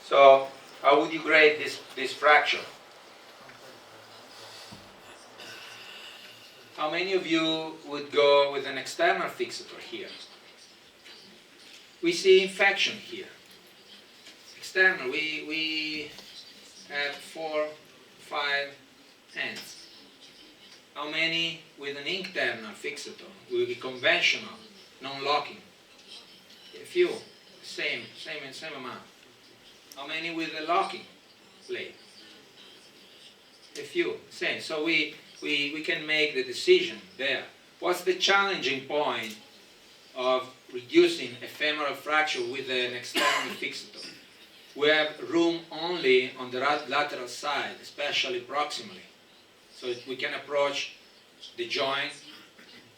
So how would you grade this fracture? How many of you would go with an external fixator here? We see infection here. External, we have 4, 5 hands. How many with an internal fixator? Will be conventional, non-locking. A few, same amount. How many with a locking blade? A few, same. So we can make the decision there. What's the challenging point of reducing a femoral fracture with an external fixator? We have room only on the lateral side, especially proximally. So we can approach the joint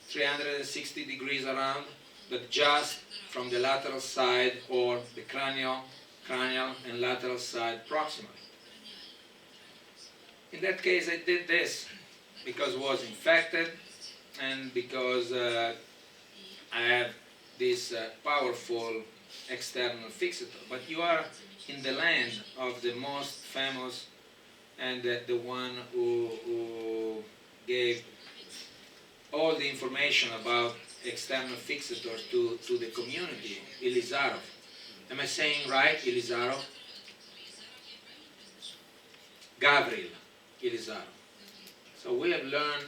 360 degrees around, but just from the lateral side or the cranial and lateral side proximally. In that case, I did this because it was infected and because I have this powerful external fixator. But you are in the land of the most famous and the one who gave all the information about external fixators to the community, Elizarov. Am I saying right, Elizarov? Gavril Elizarov. So we have learned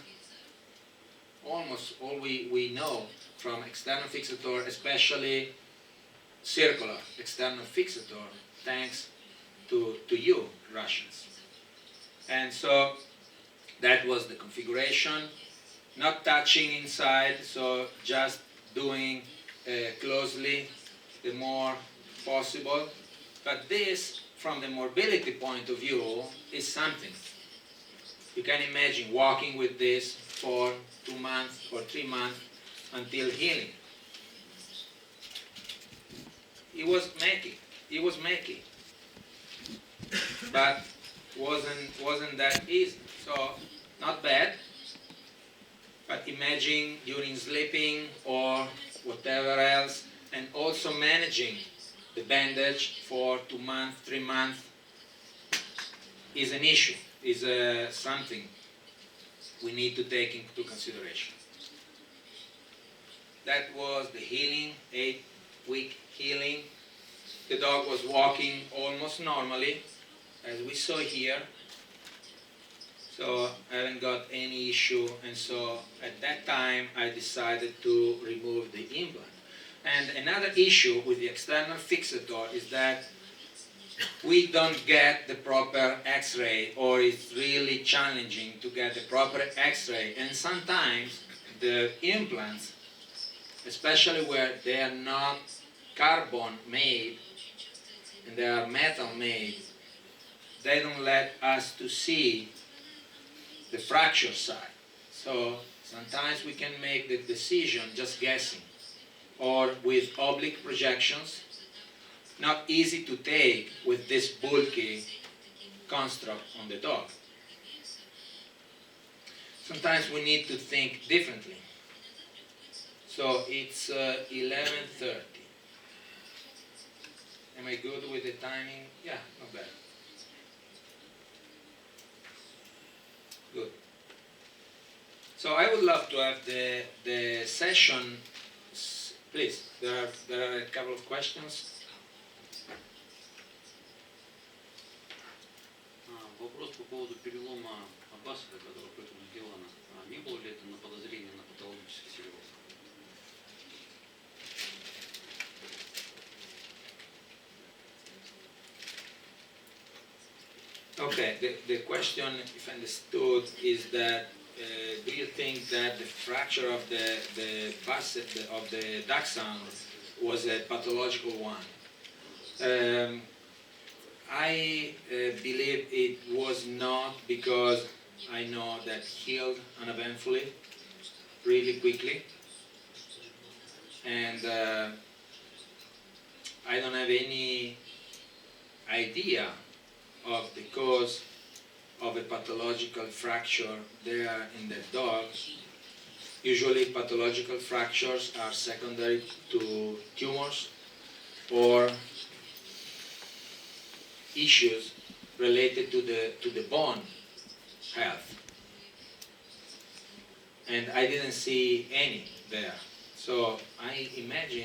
almost all we know from external fixator, especially circular external fixator, thanks to you, Russians. And so that was the configuration. Not touching inside, so just doing closely the more possible. But this, from the mobility point of view, is something. You can imagine walking with this for 2 months or 3 months until healing. He was making, but wasn't that easy. So not bad. But imagine during sleeping or whatever else, and also managing the bandage for 2 months, 3 months is an issue, is something we need to take into consideration. That was the healing, 8-week healing. The dog was walking almost normally, as we saw here. So I haven't got any issue, and so at that time I decided to remove the implant. And another issue with the external fixator is that we don't get the proper X-ray, or it's really challenging to get the proper X-ray. And sometimes the implants, especially where they are not carbon made and they are metal made, they don't let us to see the fracture side. So sometimes we can make the decision just guessing, or with oblique projections, not easy to take with this bulky construct on the dog. Sometimes we need to think differently. So it's 11:30. Am I good with the timing? Yeah, not bad. Good. So I would love to have the session. Please, there are a couple of questions. Вопрос по поводу перелома Аббасова, который против Магеллана. Не было ли это на подозрение на патологический склероз? Okay, the question, if understood, is that do you think that the fracture of the facet of the dachshund was a pathological one? I believe it was not, because I know that healed uneventfully, really quickly, and I don't have any idea of the cause of a pathological fracture there in the dog. Usually pathological fractures are secondary to tumors or issues related to the bone health. And I didn't see any there. So I imagine